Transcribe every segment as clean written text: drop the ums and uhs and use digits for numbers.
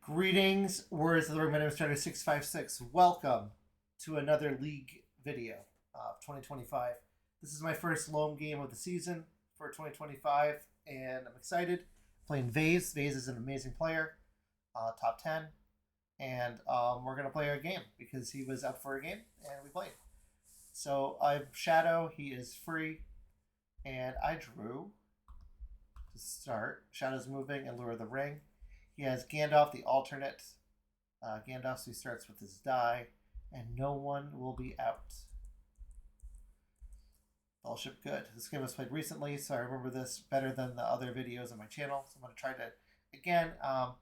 Greetings, words of the ring. My name is Starter 656. Welcome to another league video of 2025. This is my first LoME game of the season for 2025, and I'm excited. Playing Vayze. Vayze is an amazing player, top 10, and we're gonna play a game because he was up for a game and we played. So I'm Shadow. He is free, and I drew to start. Shadow's moving and lure the ring. He has Gandalf, the alternate. Gandalf, so he starts with his die, and no one will be out. Fellowship, good. This game was played recently, so I remember this better than the other videos on my channel. So I'm going to try to, again,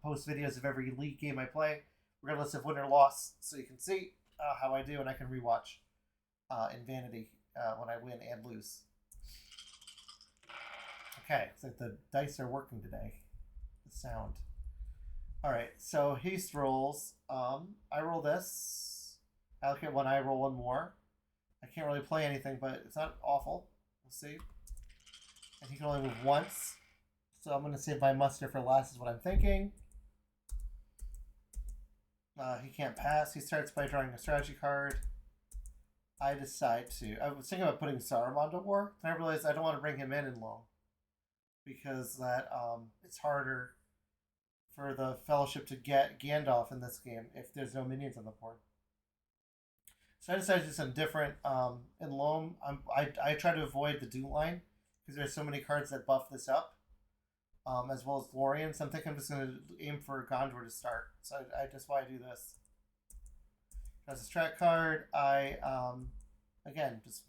post videos of every league game I play, regardless of win or loss, so you can see how I do, and I can rewatch in Vanity when I win and lose. Okay, it's like the dice are working today. The sound. Alright, so he rolls. I roll this. I look at one, I roll one more. I can't really play anything, but it's not awful. We'll see. And he can only move once. So I'm going to save my muster for last is what I'm thinking. He can't pass. He starts by drawing a strategy card. I decide to... I was thinking about putting Saruman to war. And I realized I don't want to bring him in LoME. Because that it's harder for the Fellowship to get Gandalf in this game if there's no minions on the board. So I decided to do something different. In LoME, I try to avoid the Doom line because there's so many cards that buff this up, as well as Lorien. So I'm thinking I'm just going to aim for Gondor to start. So that's why I do this. As a strat card, I again just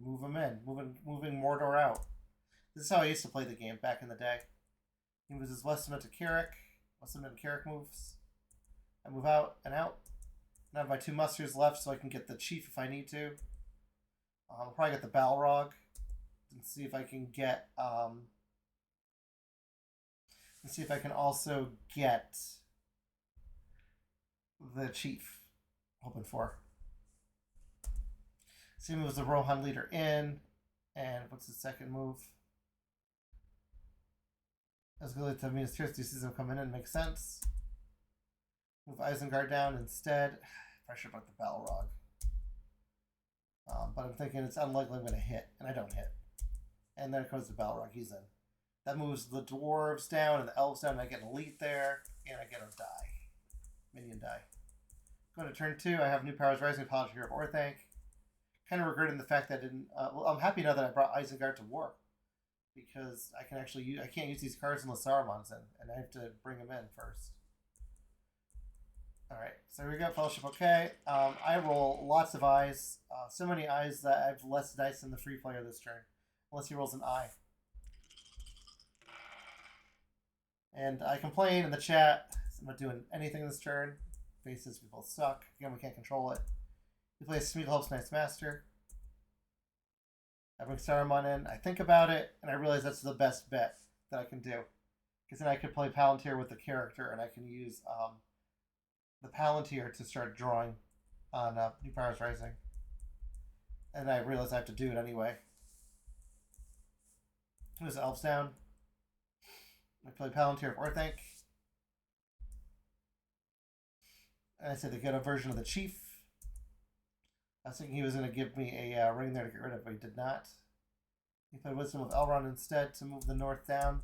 move him in, moving Mordor out. This is how I used to play the game back in the day. He moves his Westman to Carrick. Westman and Carrick moves. I move out and out. And I have my two musters left so I can get the chief if I need to. I'll probably get the Balrog. And see if I can get... and see if I can also get the chief. Hoping for. So he moves the Rohan leader in. And what's his second move? As good as Minas Tirith, do you see them come in and make sense? Move Isengard down instead. Pressure about the Balrog. But I'm thinking it's unlikely I'm going to hit, and I don't hit. And then it comes the Balrog, he's in. That moves the dwarves down and the elves down, and I get an elite there, and I get a die. Minion die. Going to turn 2, I have New Powers Rising, Paladin Hero of Orthanc. Kind of regretting the fact that I didn't... well, I'm happy now that I brought Isengard to war. Because I can actually use, I can't use these cards unless Saruman's in, and I have to bring him in first. Alright, so here we go, Fellowship okay. I roll lots of eyes. So many eyes that I have less dice than the free player this turn. Unless he rolls an eye. And I complain in the chat, I'm not doing anything this turn. Faces, we both suck. Again, we can't control it. We play Smeagol's Knight's Master. I bring Saruman in, I think about it, and I realize that's the best bet that I can do. Because then I could play Palantir with the character, and I can use the Palantir to start drawing on New Powers Rising. And I realize I have to do it anyway. Moves the elves down. I play Palantir of Orthanc. And I said to get a version of the chief. I was thinking he was going to give me a ring there to get rid of, but he did not. He played Wisdom of Elrond instead to move the north down.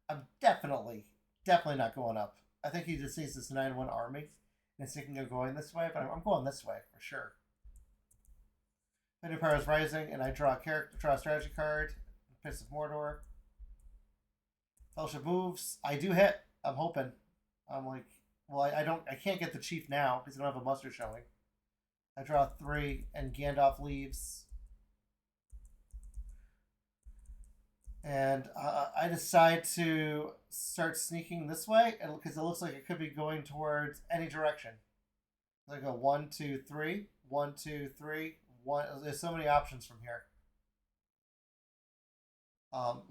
I'm definitely not going up. I think he just needs this 9-1 army. And he's thinking of going this way, but I'm going this way for sure. New Powers Rising, and I draw a strategy card. Piss of Mordor. Fellowship moves. I do hit. I'm hoping. I'm like, well, I can't get the chief now because I don't have a muster showing. I draw 3, and Gandalf leaves. And I decide to start sneaking this way because it looks like it could be going towards any direction. I go 1, 2, 3, 1, 2, 3, 1. There's so many options from here.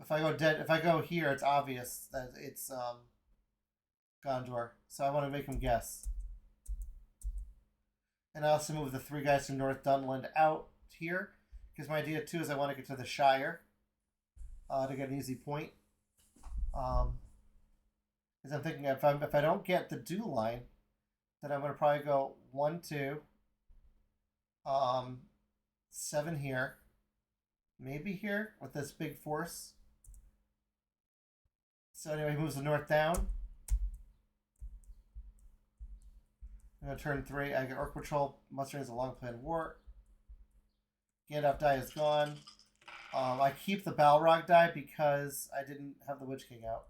If I go here, it's obvious that it's Gondor. So I want to make him guess. And I also move the 3 guys from North Dunland out here. Because my idea, too, is I want to get to the Shire to get an easy point. Because I'm thinking if I don't get the do line, then I'm gonna probably go 1, 2, 7 here, maybe here with this big force. So anyway, he moves the north down. I'm gonna turn 3. I get Orc Patrol. Mustering is a long planned war. Gandalf die is gone. I keep the Balrog die because I didn't have the Witch King out.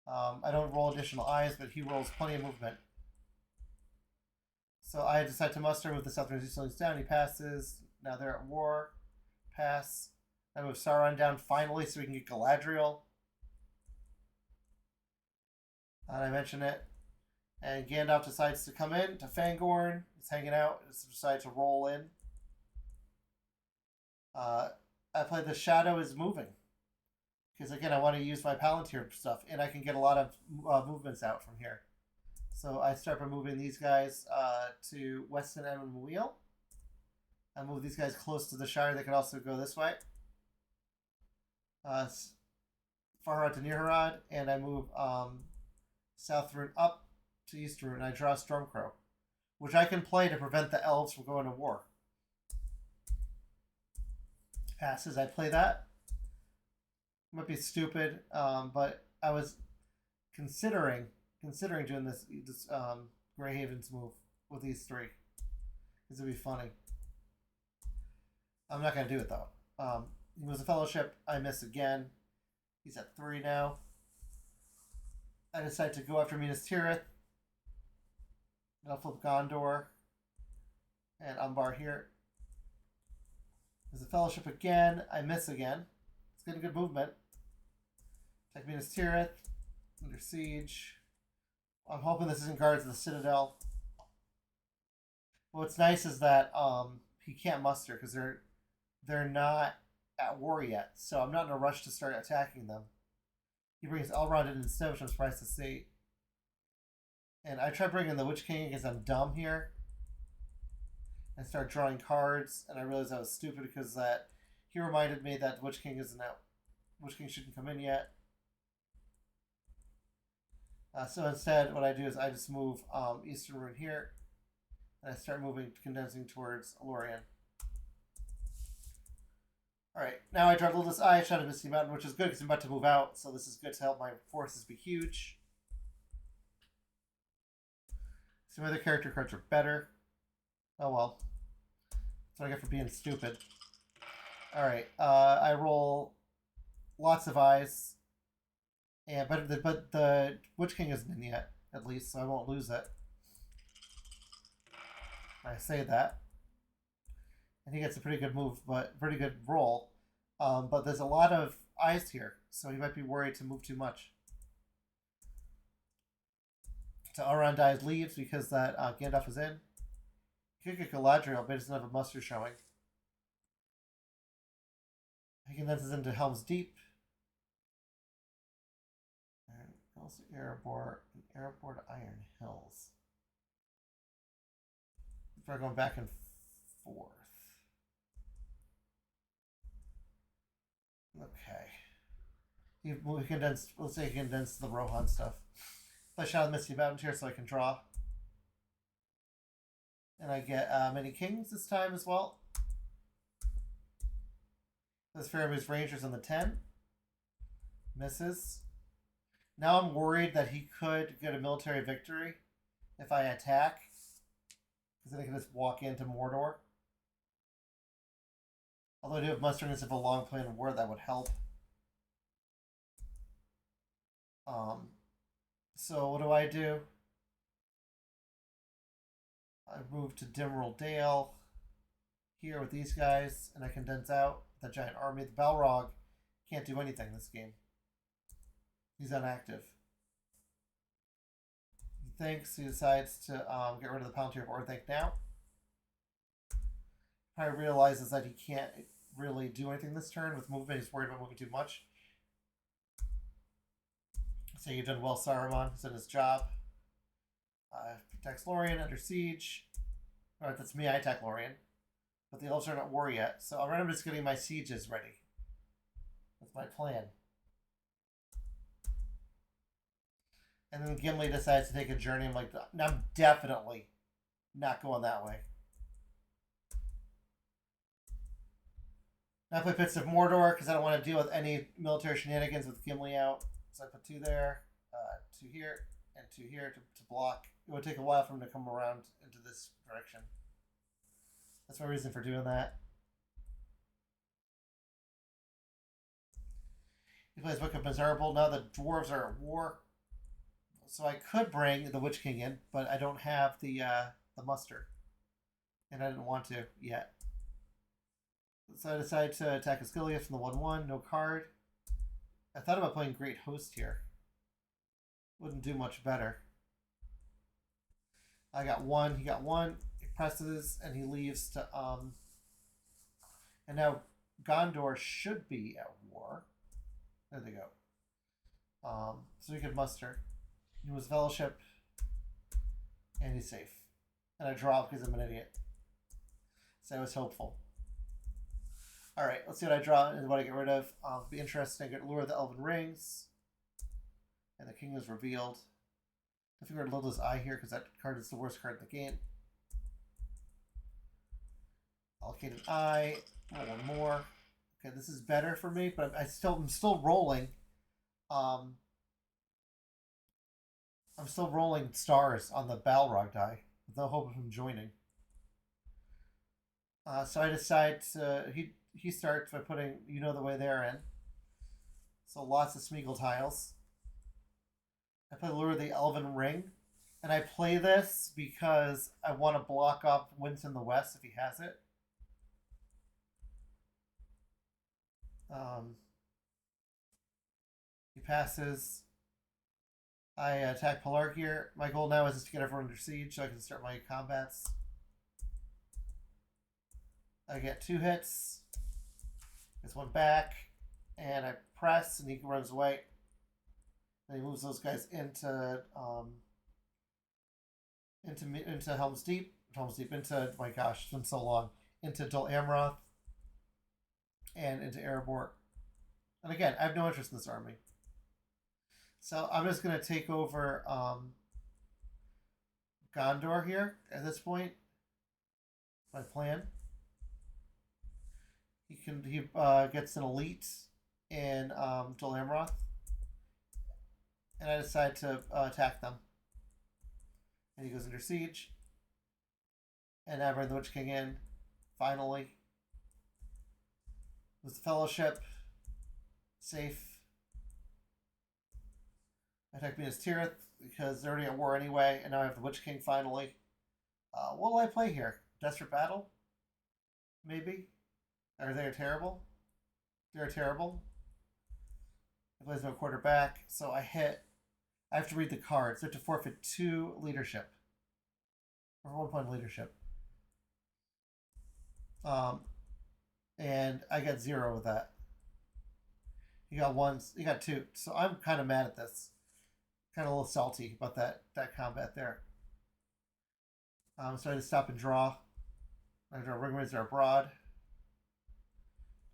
I don't roll additional eyes, but he rolls plenty of movement. So I decide to muster, move the Southern Easterlings down. He passes. Now they're at war. Pass. I move Sauron down finally so we can get Galadriel. And I mention it. And Gandalf decides to come in to Fangorn. He's hanging out. He decides to roll in. I play the Shadow is moving. Because again, I want to use my Palantir stuff. And I can get a lot of movements out from here. So I start by moving these guys to Weston and Wheel. I move these guys close to the Shire. They can also go this way. Farhad to Nirharad. And I move South Rune up to East Rune. I draw Stormcrow, which I can play to prevent the elves from going to war. Passes. I play that. Might be stupid, but I was considering doing this Greyhaven's move with these 3. This would be funny. I'm not going to do it though. He was a Fellowship. I miss again. He's at 3 now. I decide to go after Minas Tirith. I'll flip Gondor and Umbar here. There's a Fellowship again. I miss again. It's getting good movement. Attack Minas Tirith. Under siege. I'm hoping this isn't Guards of the Citadel. What's nice is that he can't muster because they're not at war yet. So I'm not in a rush to start attacking them. He brings Elrond in instead, which I'm surprised to see. And I try bringing the Witch King because I'm dumb here. I start drawing cards, and I realized I was stupid because that he reminded me that the Witch King isn't out. Witch King shouldn't come in yet. So instead, what I do is I just move Eastern Rune here, and I start condensing towards Lorien. Alright, now I draw Littlest Eye, Shadow of Misty Mountain, which is good because I'm about to move out, so this is good to help my forces be huge. Some other character cards are better. Oh well. That's what I get for being stupid. Alright, I roll lots of eyes. Yeah, but the Witch King isn't in yet, at least, so I won't lose it. I say that. And he gets a pretty good move, but pretty good roll. But there's a lot of eyes here, so he might be worried to move too much. So Elrond dies, leaves because that Gandalf is in. He could get Galadriel, but he doesn't have a muster showing. He condenses into Helm's Deep. And also Erebor to Iron Hills. We're going back and forth. Okay. He condensed, let's say he condensed the Rohan stuff. Play Shadow of the Misty Mountain here so I can draw. And I get many kings this time as well. This Faramir's Rangers on the 10. Misses. Now I'm worried that he could get a military victory if I attack. Because then I can just walk into Mordor. Although I do have mustering as if a long plan of war that would help. So what do? I move to Dimral Dale here with these guys, and I condense out the giant army. The Balrog can't do anything this game. He's inactive. He decides to get rid of the Palantir of Orthanc now. Probably realizes that he can't really do anything this turn with movement. He's worried about moving too much. So you've done well, Saruman. He's done his job. Protects Lorien under siege. Alright, that's me. I attack Lorien. But the elves are not at war yet. So I'm just getting my sieges ready. That's my plan. And then Gimli decides to take a journey. I'm like, I'm definitely not going that way. Now I play Pits of Mordor because I don't want to deal with any military shenanigans with Gimli out. So I put 2 there, 2 here, and 2 here to block. It would take a while for him to come around into this direction. That's my reason for doing that. He plays Book of Miserable. Now the dwarves are at war. So I could bring the Witch King in, but I don't have the muster. And I didn't want to yet. So I decided to attack Ascilius from the 1/1, no card. I thought about playing Great Host here. Wouldn't do much better. I got 1, he got 1. He presses and he leaves to and now Gondor should be at war. There they go. So we could muster. He was Fellowship. And he's safe. And I draw because I'm an idiot. So I was hopeful. Alright, let's see what I draw and what I get rid of. Be interesting. I get Lure of the Elven Rings. And the king is revealed. I figured Lilda's Eye here because that card is the worst card in the game. Allocate an eye. One more. Okay, this is better for me, but I'm still rolling. I'm still rolling stars on the Balrog die with no hope of him joining. So I decide to he starts by putting You Know the Way they're in. So lots of Smeagol tiles. I play Lure of the Elven Ring. And I play this because I want to block off Winds in the West if he has it. He passes. I attack Pelargir. My goal now is just to get everyone under siege so I can start my combats. I get 2 hits. Gets 1 back. And I press and he runs away. And he moves those guys into Helm's Deep. Into, my gosh, it's been so long. Into Dol Amroth. And into Erebor. And again, I have no interest in this army. So I'm just going to take over Gondor here at this point. My plan. He gets an elite in Dol Amroth. And I decide to attack them. And he goes under siege. And I bring the Witch King in. Finally. With the Fellowship. Safe. I attack Minas Tirith because they're already at war anyway. And now I have the Witch King finally. What will I play here? Desperate Battle? Maybe? Are they terrible? They're terrible. He plays no quarterback. So I hit. I have to read the cards. So I have to forfeit 2 leadership. Or 1 point leadership. And I got 0 with that. He got 1. He got 2. So I'm kind of mad at this. Kind of a little salty about that combat there. So I had to stop and draw. I draw Ringrazor Abroad.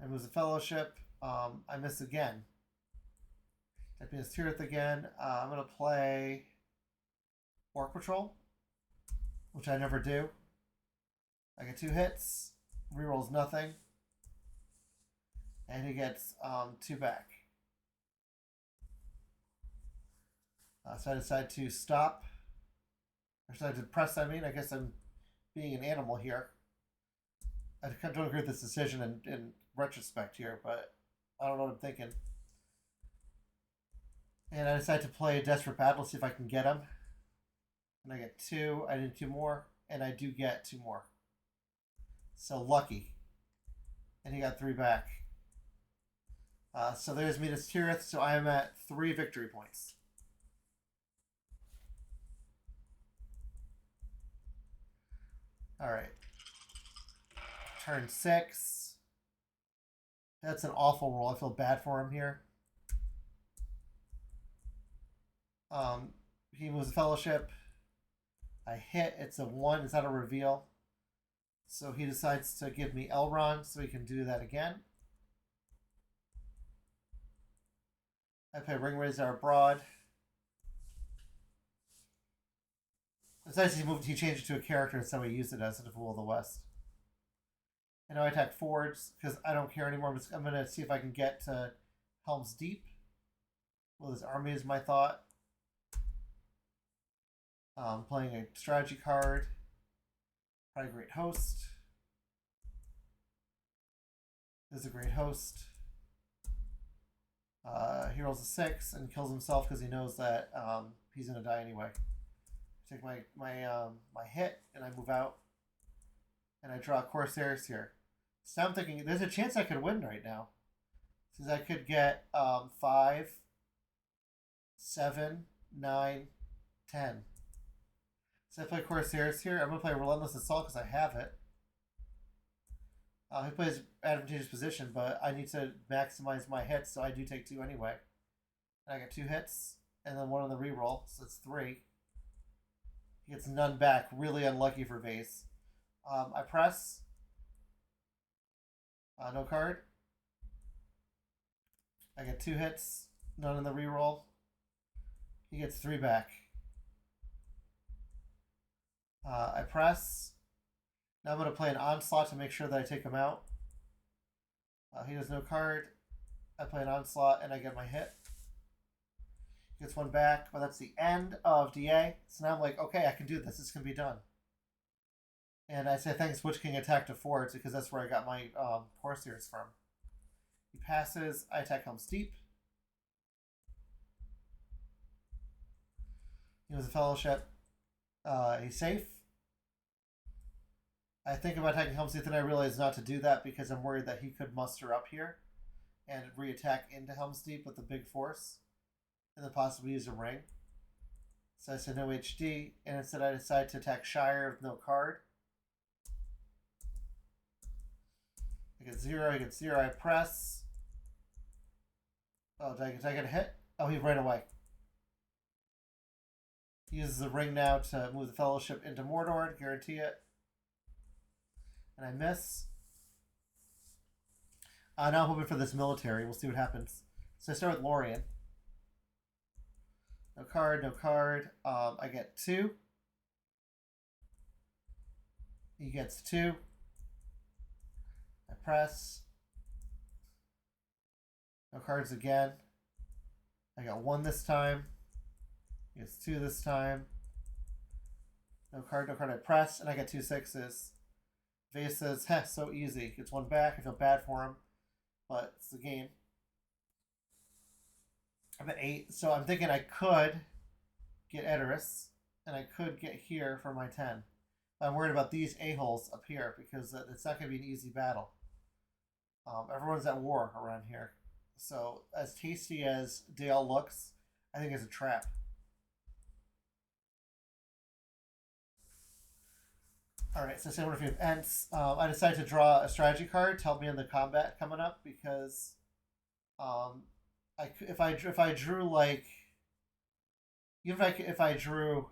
I lose the Fellowship. I miss again. That means Tirith again. I'm going to play Orc Patrol, which I never do. I get 2 hits. Rerolls nothing. And he gets 2 back. So I decide to stop. Or decided to press, I guess I'm being an animal here. I don't agree with this decision in retrospect here, but I don't know what I'm thinking. And I decide to play a Desperate Battle, see if I can get him. And I get 2. I did 2 more, and I do get 2 more. So lucky. And he got 3 back. So there's Minas Tirith, so I am at 3 victory points. Alright. Turn 6. That's an awful roll. I feel bad for him here. He moves a Fellowship. I hit. It's a 1. It's not a reveal. So he decides to give me Elrond, so he can do that again. I play Ringrazor Abroad. It's nice he changed it to a character and so he used it as a Fool of the West. And now I attack forwards because I don't care anymore. I'm going to see if I can get to Helm's Deep. Well, this army is my thought. Playing a strategy card. Probably Great Host. This is a Great Host. He rolls a 6 and kills himself because he knows that he's going to die anyway. I take my hit and I move out. And I draw Corsairs here. So I'm thinking there's a chance I could win right now. Since I could get 5, 7, 9, 10. So I play Corsairs here. I'm going to play Relentless Assault because I have it. He plays advantageous position, but I need to maximize my hits, so I do take 2 anyway. And I get 2 hits, and then 1 on the reroll, so it's 3. He gets none back. Really unlucky for Vayze. I press. No card. I get 2 hits, none in the reroll. He gets 3 back. I press. Now I'm going to play an Onslaught to make sure that I take him out. He has no card. I play an Onslaught and I get my hit. He gets 1 back, but that's the end of DA. So now I'm like, okay, I can do this. This can be done. And I say thanks Witch King attack to forwards because that's where I got my Corsairs from. He passes. I attack Helm's Deep. He was a fellowship. He's safe. I think about attacking Helm's Deep and I realize not to do that because I'm worried that he could muster up here and re-attack into Helm's Deep with a big force and then possibly use a ring. So I said no HD, and instead I decide to attack Shire with no card. I get 0, I get 0, I press. Oh, did I get a hit? Oh, he ran away. He uses the ring now to move the Fellowship into Mordor and guarantee it. And I miss. Now I'm hoping for this military. We'll see what happens. So I start with Lorien. No card, no card. I get 2. He gets 2. I press. No cards again. I got 1 this time. He gets 2 this time. No card, no card. I press, and I get 2 6s. Vayze says, heh, so easy. Gets 1 back. I feel bad for him, but it's the game. I'm at 8, so I'm thinking I could get Edoras, and I could get here for my 10. I'm worried about these a-holes up here because it's not going to be an easy battle. Everyone's at war around here. So as tasty as Dale looks, I think it's a trap. Alright, so say what if you have Ents. I decided to draw a strategy card to help me in the combat coming up because if I drew like even if I drew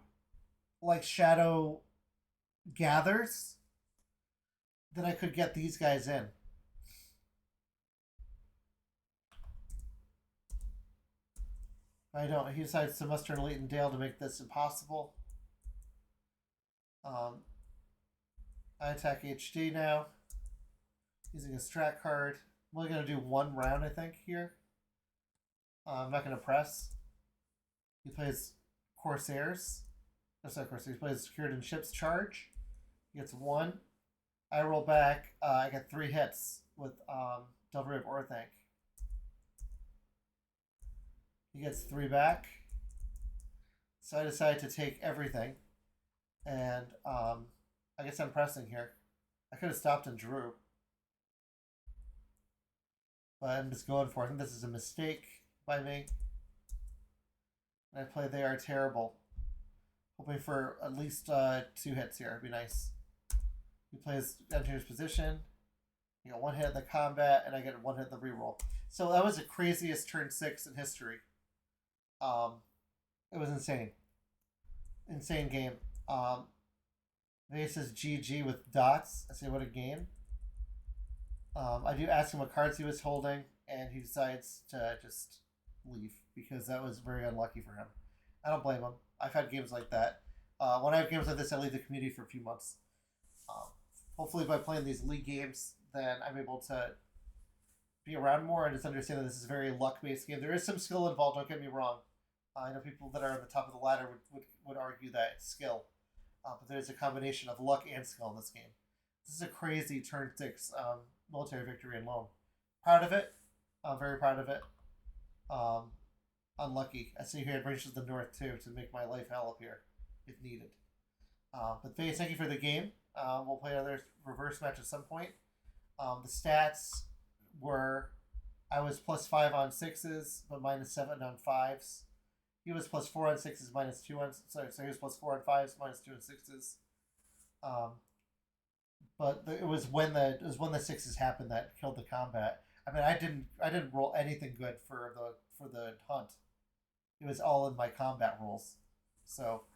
like Shadow Gathers, then I could get these guys in. I don't. He decides to muster an Elite and Dale to make this impossible. I attack HD now, using a strat card. I'm only going to do 1 round, I think, here. I'm not going to press. He plays Corsairs. No, sorry, Corsairs. He plays Secured Ships Charge. He gets 1. I roll back. I get 3 hits with Delvery of Orthanc. He gets 3 back. So I decide to take everything. And I guess I'm pressing here. I could have stopped and drew. But I'm just going for it. I think this is a mistake by me. And I play They Are Terrible. Hoping for at least 2 hits here. It'd be nice. He plays Engineer's Position. You got 1 hit in the combat, and I get 1 hit in the reroll. So that was the craziest turn 6 in history. It was insane. Insane game. Vayze says GG with dots. I say, what a game. I do ask him what cards he was holding, and he decides to just leave because that was very unlucky for him. I don't blame him. I've had games like that. When I have games like this, I leave the community for a few months. Hopefully, by playing these league games, then I'm able to be around more and just understand that this is a very luck-based game. There is some skill involved. Don't get me wrong. I know people that are on the top of the ladder would argue that it's skill, but there's a combination of luck and skill in this game. This is a crazy turn 6 military victory in LoME. Proud of it. I'm very proud of it. Unlucky. I see here it brings to the north too to make my life hell up here if needed. But Vayze, thank you for the game. We'll play another reverse match at some point. The stats were I was +5 on 6s, but -7 on 5s. He was +4 on 6s, -2 on so he was +4 on 5s, -2 on 6s. But it was when the 6s happened that killed the combat. I mean, I didn't roll anything good for the hunt. It was all in my combat rolls. So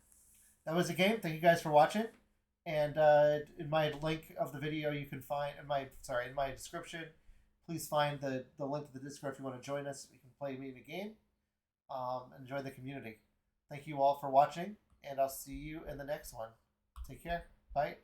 that was the game. Thank you guys for watching. And in my link of the video, you can find in my description. Please find the link to the Discord if you want to join us. You can play me in a game. And join the community. Thank you all for watching, and I'll see you in the next one. Take care. Bye.